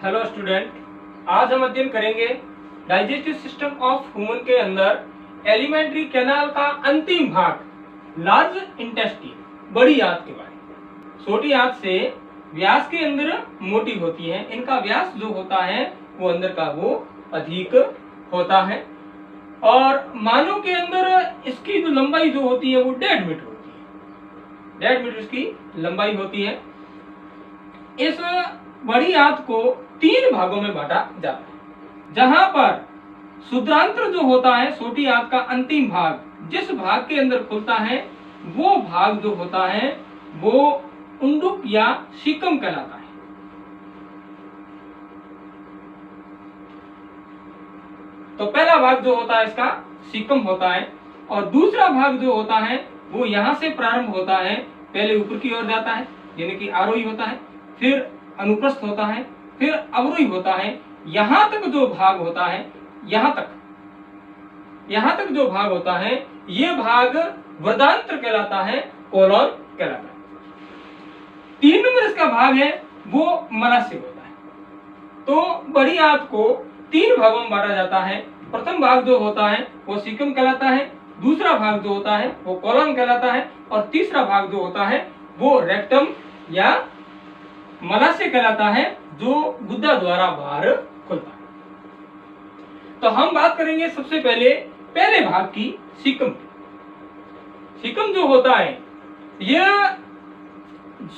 Hello student, आज हम अध्ययन करेंगे डाइजेस्टिव सिस्टम ऑफ ह्यूमन के अंदर एलिमेंट्री कैनाल का अंतिम भाग लार्ज इंटेस्टाइन, बड़ी आंत के बारे में। छोटी आंत से व्यास के अंदर मोटी होती है, इनका व्यास जो होता है वो अंदर का वो अधिक होता है और मानव के अंदर इसकी जो लंबाई जो होती है वो 1.5 मीटर होती है। 1.5 मीटर इसकी लंबाई होती है। इस बड़ी आंत को 3 भागों में बांटा जाता है, जहां पर शुद्रांत्र जो होता है, छोटी आंत का अंतिम भाग, जिस भाग के अंदर खुलता है वो भाग जो होता है वो उंडुक या सीकम कहलाता है। तो पहला भाग जो होता है इसका सीकम होता है और दूसरा भाग जो होता है वो यहां से प्रारंभ होता है, पहले ऊपर की ओर जाता है यानी कि आरोही होता है, फिर अनुप्रस्थ होता है, फिर अवरोही होता है। यहां तक जो भाग होता है, यहां तक जो भाग होता है ये भाग वर्दांत्र कहलाता है, कोलॉन कहलाता है। 3 नंबर इसका भाग है वो मलाशय होता है। तो बड़ी आंत को 3 भागों में बांटा जाता है। प्रथम भाग जो होता है वो सीकम कहलाता है, दूसरा भाग जो होता है वो कोलॉन कहलाता है और तीसरा भाग जो होता है वो रेक्टम या मलाशय कहलाता है, जो गुद्दा द्वारा बाहर खुलता है। तो हम बात करेंगे सबसे पहले भाग की, सीकम। सीकम जो होता है यह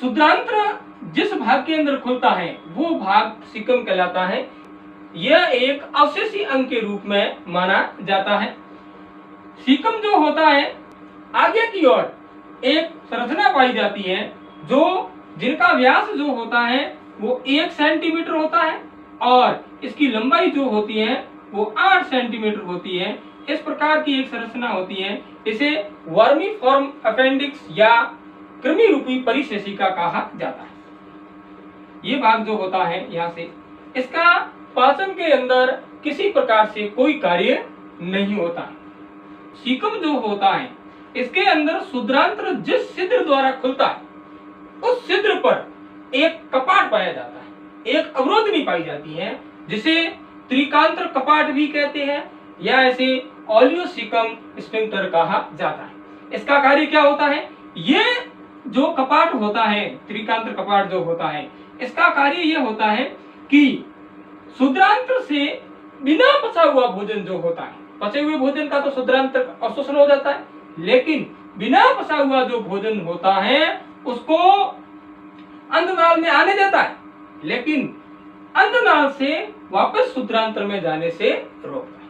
शुद्रांत्र जिस भाग के अंदर खुलता है वो भाग सीकम कहलाता है। यह एक अवशेषी अंग के रूप में माना जाता है। सीकम जो होता है आगे की ओर एक संरचना पाई जाती है जिनका व्यास जो होता है वो 1 सेंटीमीटर होता है और इसकी लंबाई जो होती है वो 8 सेंटीमीटर होती है। इस प्रकार की एक संरचना होती है, इसे वर्मीफॉर्म अपेंडिक्स या कृमि रूपी परिशेषिका कहा जाता है। ये भाग जो होता है यहाँ से, इसका पाचन के अंदर किसी प्रकार से कोई कार्य नहीं होता है। सीकम जो होता है इसके अंदर शुद्रांत्र जिस छिद्र द्वारा खुलता है उस छिद्र पर एक कपाट पाया जाता है, एक अवरोधनी पाई जाती है, जिसे त्रिकांत्र कपाट भी कहते हैं या इसे ओलियोसीकम स्फिंक्टर कहा जाता है। इसका कार्य क्या होता है? ये जो कपाट होता है, त्रिकांत्र कपाट जो होता है, इसका कार्य यह होता है कि शुद्रांत्र से बिना पचा हुआ भोजन जो होता है, पचे हुए भोजन का तो शुद्रांत्र अवशोषण हो जाता है, लेकिन बिना पचा हुआ जो भोजन होता है उसको अंतनाल में आने देता है, लेकिन अंतनाल से वापस शुद्रांत्र में जाने से रोकता है।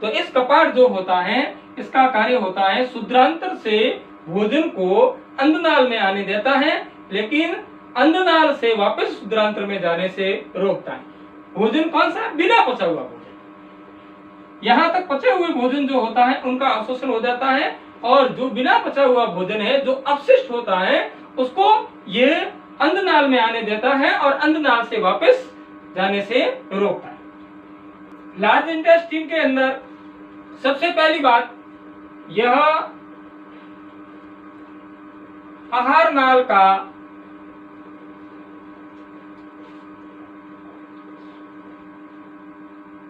तो इस कपाट जो होता है इसका कार्य होता है शुद्रांत्र से भोजन को अंतनाल में आने देता है, लेकिन अंतनाल से वापस शुद्रांत्र में जाने से रोकता है। भोजन कौन सा? बिना पचा हुआ भोजन। यहां तक पचे हुए भोजन जो होता है उनका अवशोषण हो जाता है और जो बिना पचा हुआ भोजन है, जो अपशिष्ट होता है, उसको ये अंतनाल में आने देता है और अंतनाल से वापस जाने से रोकता है। लार्ज इंटेस्टाइन के अंदर सबसे पहली बात, यह आहार नाल का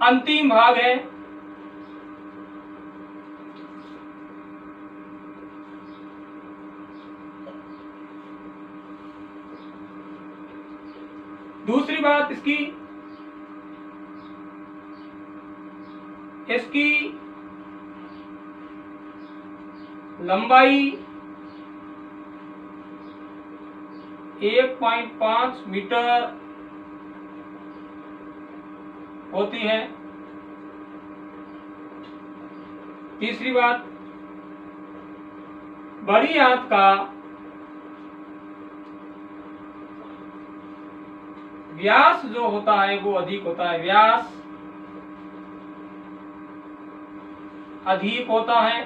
अंतिम भाग है। दूसरी बात इसकी लंबाई 1.5 मीटर होती है। तीसरी बात, बड़ी आंत का व्यास जो होता है वो अधिक होता है, व्यास अधिक होता है।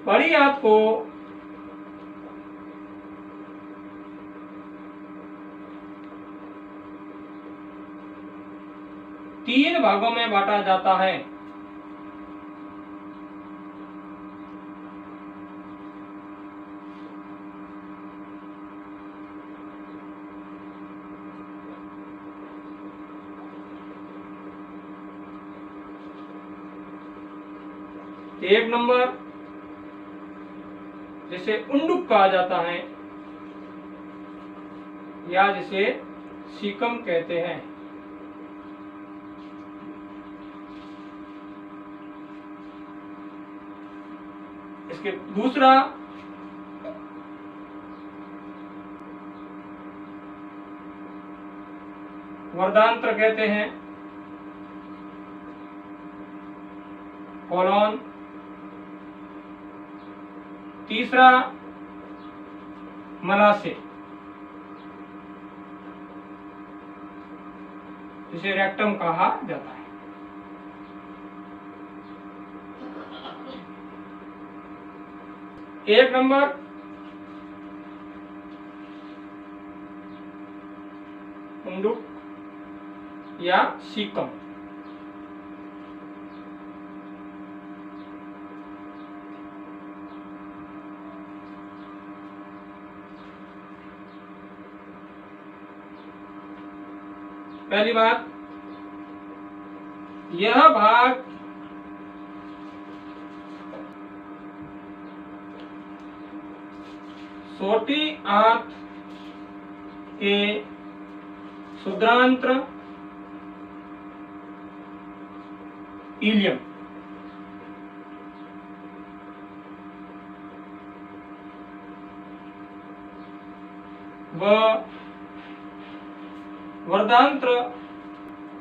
बड़ी आंत को तीन भागों में बांटा जाता है। एक नंबर जिसे उंडुक कहा जाता है या जिसे सीकम कहते हैं। इसके दूसरा वर्धांत्र कहते हैं, कोलोन। तीसरा मलाशय, जिसे रेक्टम कहा जाता है। एक नंबर उंडुक या सीकम। पहली बात, यह भाग छोटी आंत के क्षुद्रांत्र इलियम व वर्धांत्र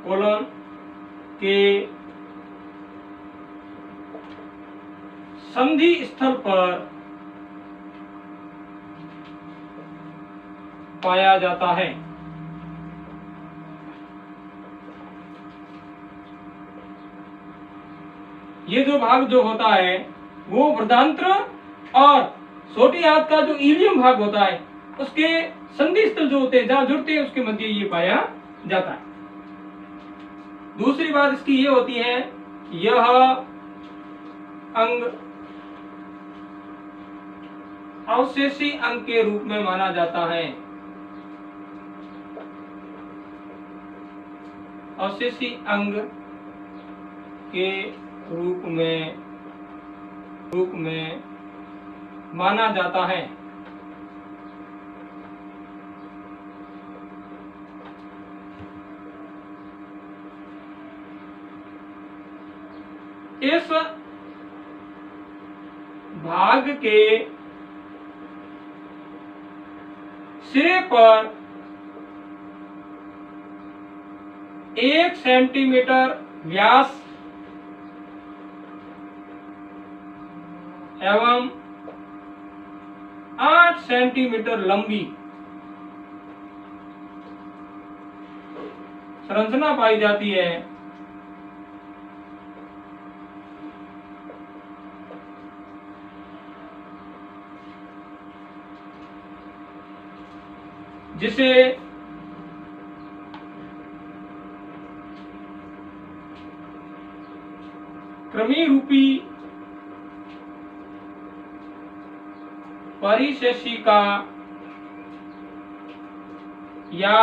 कोलन के संधि स्थल पर पाया जाता है। ये जो भाग जो होता है वो वर्धांत्र और छोटी आंत का जो इलियम भाग होता है उसके संधि स्थल जो होते हैं, जहां जुड़ते हैं, उसके मध्य ये पाया जाता है। दूसरी बात इसकी ये होती है, यह अंग अवशेषी अंग के रूप में माना जाता है। अवशेषी अंग के रूप में माना जाता है। इस भाग के सिरे पर 1 सेंटीमीटर व्यास एवं 8 सेंटीमीटर लंबी संरचना पाई जाती है, जिसे कृमि रूपी परिशेषिका या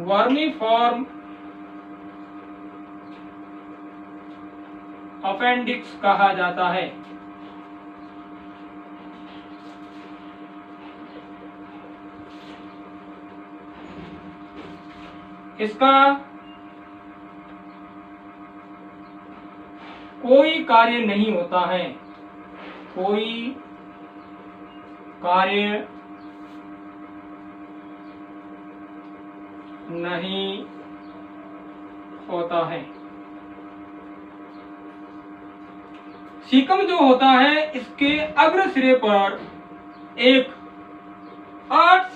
वर्मीफॉर्म अपेंडिक्स कहा जाता है। इसका कोई कार्य नहीं होता है, कोई कार्य नहीं होता है। सीकम जो होता है इसके अग्र सिरे पर एक 8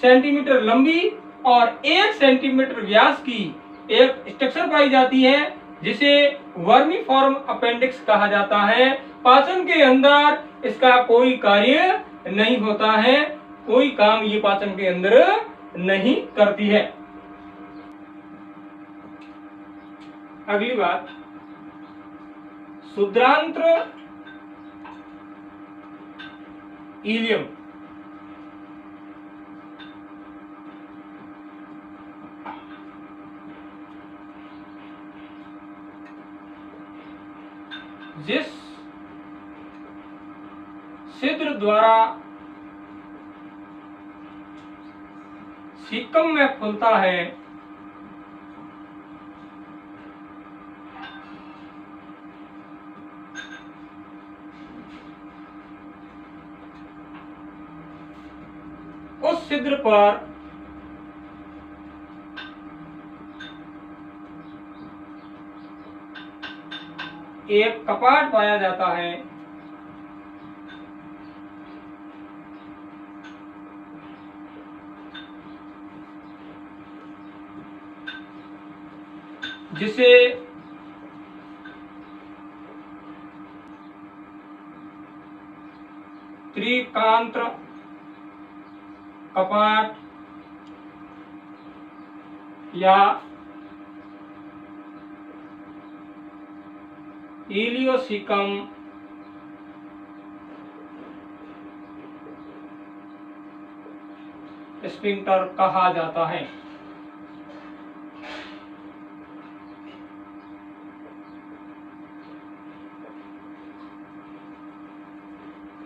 सेंटीमीटर लंबी और 1 सेंटीमीटर व्यास की एक स्ट्रक्चर पाई जाती है, जिसे वर्मीफॉर्म अपेंडिक्स कहा जाता है। पाचन के अंदर इसका कोई कार्य नहीं होता है, कोई काम ये पाचन के अंदर नहीं करती है। अगली बात, क्षुद्रांत्र इलियम। जिस छिद्र द्वारा सीकम में खुलता है उस छिद्र पर एक कपाट पाया जाता है जिसे त्रिकांत्र कपाट या इलियोसिकम स्फिंक्टर कहा जाता है।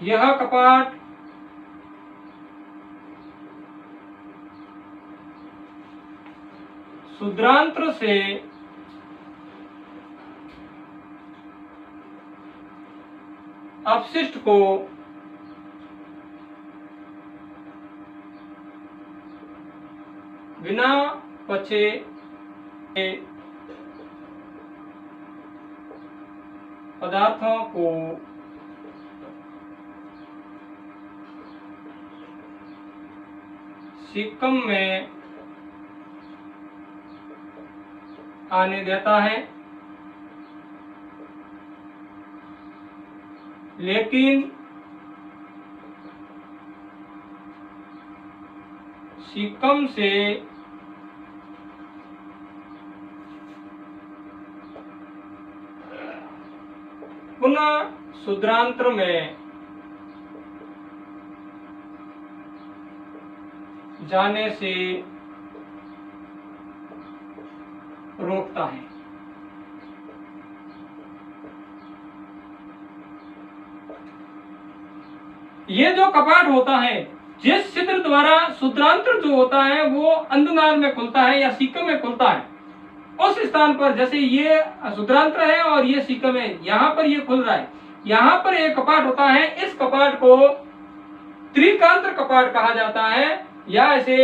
यह कपाट क्षुद्रांत्र से अपशिष्ट को बिना पचे पदार्थों को सीकम में आने देता है, लेकिन सीकम से पुनः क्षुद्रांत्र में जाने से रोकता है। ये जो कपाट होता है, जिस छिद्र द्वारा क्षुद्रांत्र जो होता है वो अंधनाल में खुलता है या सीकम में खुलता है, उस स्थान पर जैसे ये क्षुद्रांत्र है और ये सीकम है, यहाँ पर ये खुल रहा है, यहाँ पर एक कपाट होता है। इस कपाट को त्रिकांत्र कपाट कहा जाता है या इसे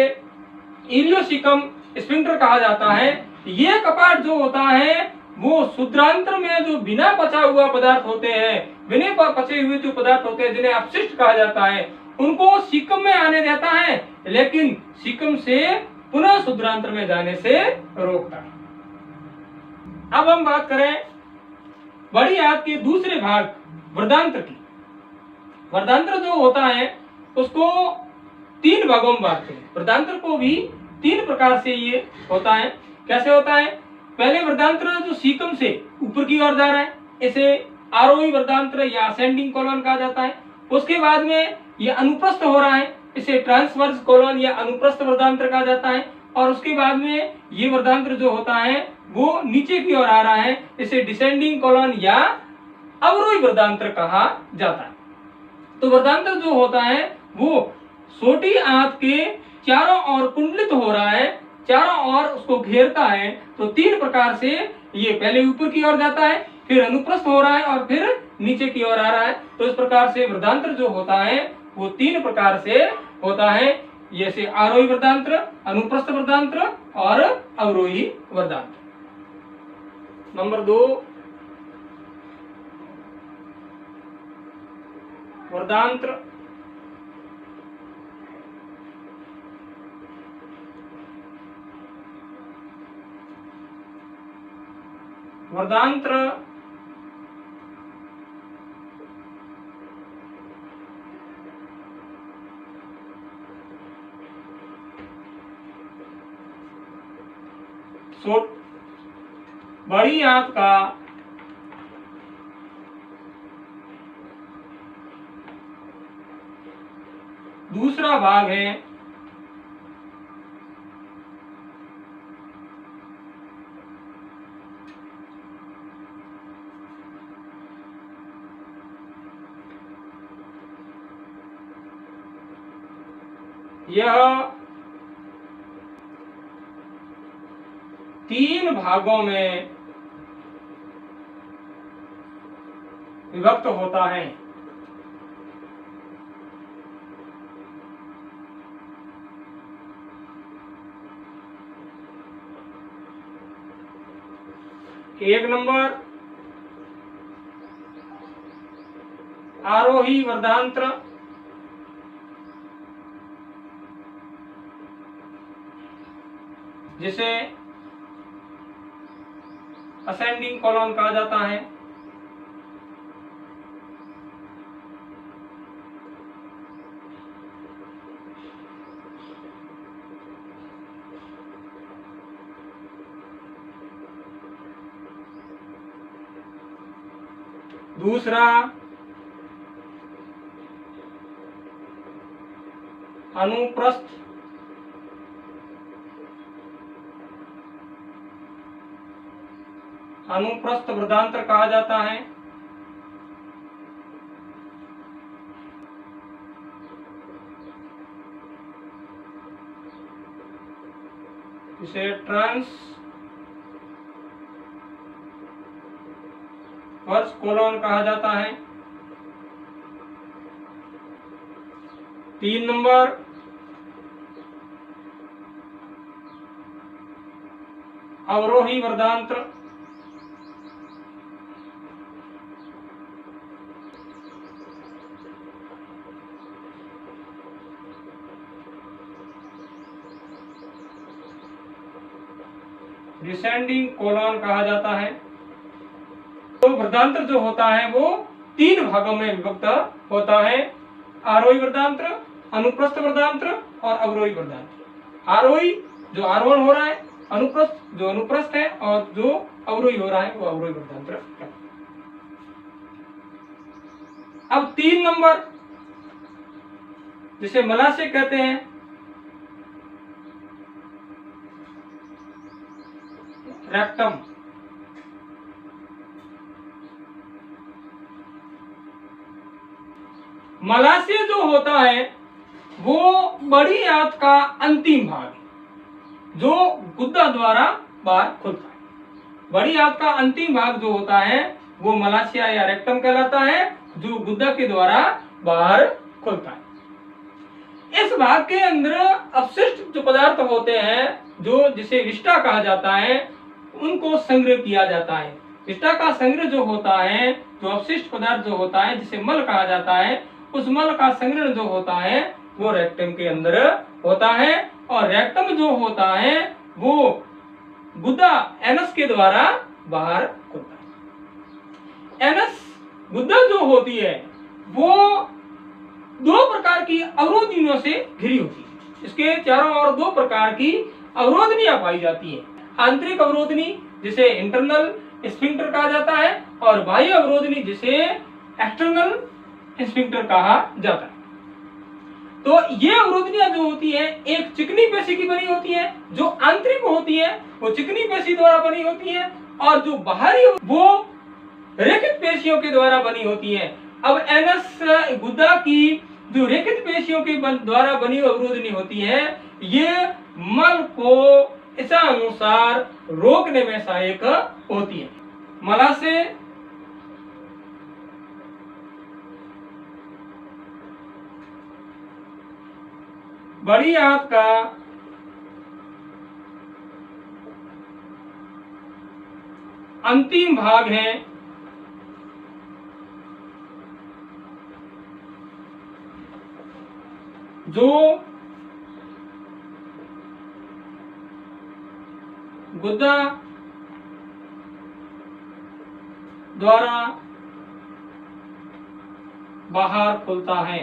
इलियोसिकम स्फिंक्टर कहा जाता है। ये कपाट जो होता है वो क्षुद्रांत्र में जो बिना पचा हुआ पदार्थ होते हैं, बिना पचे हुए जो पदार्थ होते हैं जिन्हें अपशिष्ट कहा जाता है, उनको सीकम में आने देता है, लेकिन सीकम से पुनः क्षुद्रांत्र में जाने से रोकता है। अब हम बात करें बड़ी आंत के दूसरे भाग वर्धांत्र की। वर्धांत्र जो होता है उसको तीन भागों में बांटते हैं। वर्धांत्र को भी तीन प्रकार से ये होता है। कैसे होता है? पहले वर्धांत्र जो सीकम से ऊपर की ओर जा रहा है, इसे आरोही वर्धांत्र या असेंडिंग कोलन कहा जाता है। उसके बाद में ये अनुप्रस्थ हो रहा है, इसे ट्रांसवर्स कोलन या अनुप्रस्थ वर्धांत्र कहा जाता है। और उसके बाद में ये वर्धांत्र जो होता है वो नीचे की ओर आ रहा है, इसे डिसेंडिंग कोलन या अवरोही वर्धांत्र कहा जाता है। तो वर्धांत्र जो होता है वो छोटी आंत के चारों ओर कुंडलित हो रहा है, चारों ओर उसको घेरता है। तो तीन प्रकार से ये पहले ऊपर की ओर जाता है, फिर अनुप्रस्थ हो रहा है और फिर नीचे की ओर आ रहा है। तो इस प्रकार से वर्धांत्र जो होता है वो तीन प्रकार से होता है, जैसे आरोही वर्धांत्र, अनुप्रस्थ वर्धांत्र और अवरोही वर्धांत्र। नंबर 2 वर्धांत्र। वर्धांत्र बड़ी आंत का दूसरा भाग है यह 3 भागों में विभक्त होता है। एक नंबर आरोही वर्धांत्र, जिसे असेंडिंग कॉलम कहा जाता है। दूसरा अनुप्रस्थ वर्धांत्र कहा जाता है। इसे ट्रांसवर्स कोलन कहा जाता है। 3 नंबर अवरोही वर्धांत्र, डिसेंडिंग कोलन कहा जाता है। तो वर्धांत्र जो होता है वो 3 भागों में विभक्त होता है। आरोही वर्धांत्र, अनुप्रस्थ वर्धांत्र और अवरोही वर्धांत्र। आरोही जो आरोहण हो रहा है, अनुप्रस्थ जो अनुप्रस्थ है, और जो अवरोही हो रहा है वो अवरोही वर्धांत्र है। अब 3 नंबर जिसे मलाशय कहते हैं, रेक्टम। मलाशय जो होता है वो बड़ी आंत का अंतिम भाग है, जो गुदा द्वारा बाहर खुलता है। बड़ी आंत का अंतिम भाग जो होता है वो मलाशय या रेक्टम कहलाता है, जो गुदा के द्वारा बाहर खुलता है। इस भाग के अंदर अपशिष्ट जो पदार्थ होते हैं, जो जिसे विष्ठा कहा जाता है, उनको संग्रह किया जाता है। विष्ठा का संग्रह जो होता है, जो अपशिष्ट पदार्थ जो होता है, जिसे मल कहा जाता है, उस मल का संग्रह जो होता है वो रेक्टम के अंदर होता है। और रेक्टम जो होता है वो गुदा एनस के द्वारा बाहर खुलता है। एनस गुदा जो होती है वो 2 प्रकार की अवरोधनियों से घिरी होती है। इसके चारों ओर 2 प्रकार की अवरोधनियां पाई जाती है। आंतरिक अवरोधनी जिसे इंटरनल स्फिंक्टर कहा जाता है, और बाह्य अवरोधनी जिसे एक्सटर्नल स्फिंक्टर कहा जाता है। तो ये अवरोधनियां जो होती है, एक चिकनी पेशी की बनी होती है, जो आंतरिक होती है वो चिकनी पेशी द्वारा बनी होती है, और जो बाहरी वो रेखित पेशियों के द्वारा बनी होती है। अब एनस गुदा की जो रेखित पेशियों के द्वारा बनी अवरोधनी होती है, ये मल को इच्छानुसार रोकने में सहायक होती है। मलाशय बड़ी आंत का अंतिम भाग है, जो गुदा द्वारा बाहर खुलता है।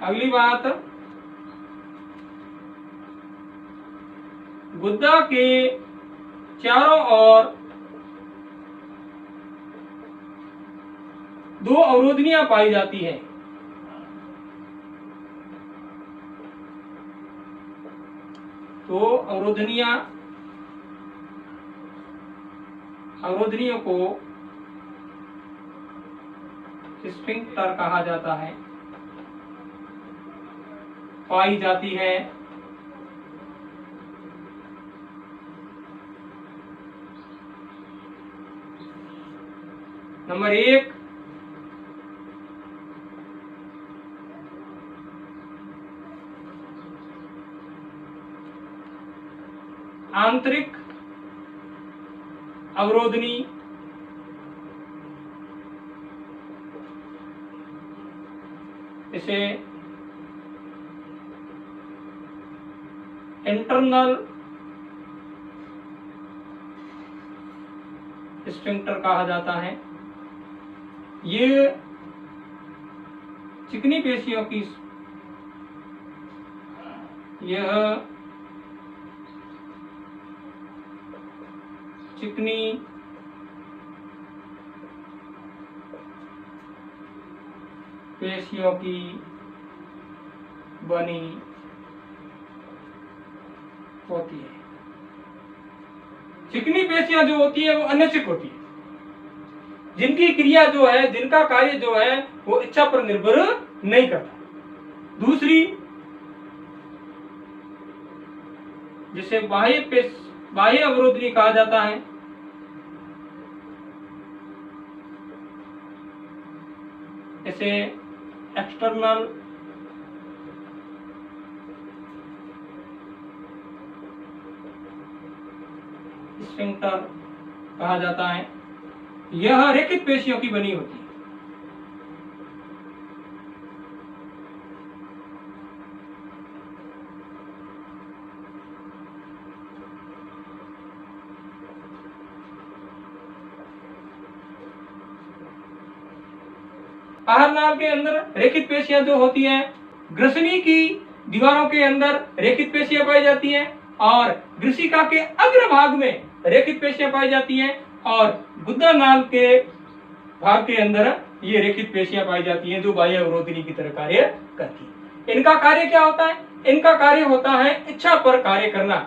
अगली बात, गुदा के चारों ओर 2 अवरोधनियां पाई जाती है। तो अवरोधनियां अवरोधनियों को स्फिंक्टर कहा जाता है, पाई जाती है। नंबर 1, आंतरिक अवरोधनी, इसे इंटरनल स्फिंक्टर कहा जाता है। ये चिकनी पेशियों की, यह चिकनी पेशियों की बनी होती है। चिकनी पेशियां जो होती है वो अनिश्चित होती है, जिनकी क्रिया जो है, जिनका कार्य जो है वो इच्छा पर निर्भर नहीं करता। दूसरी, जिसे बाह्य अवरोधनी कहा जाता है, इसे एक्सटर्नल स्फिंक्टर कहा जाता है। यह रेखित पेशियों की बनी होती है। आहार नाल के अंदर रेखित पेशियां जो होती हैं, ग्रसनी की दीवारों के अंदर रेखित पेशियां पाई जाती हैं, और ग्रसिका के अग्रभाग में रेखित पेशियां पाई जाती हैं, और गुदा नाल के भाग के अंदर ये रेखित पेशियां पाई जाती हैं, जो बाह्य अवरोधनी की तरह कार्य करती हैं। इनका कार्य क्या होता है? इनका कार्य होता है इच्छा पर कार्य करना।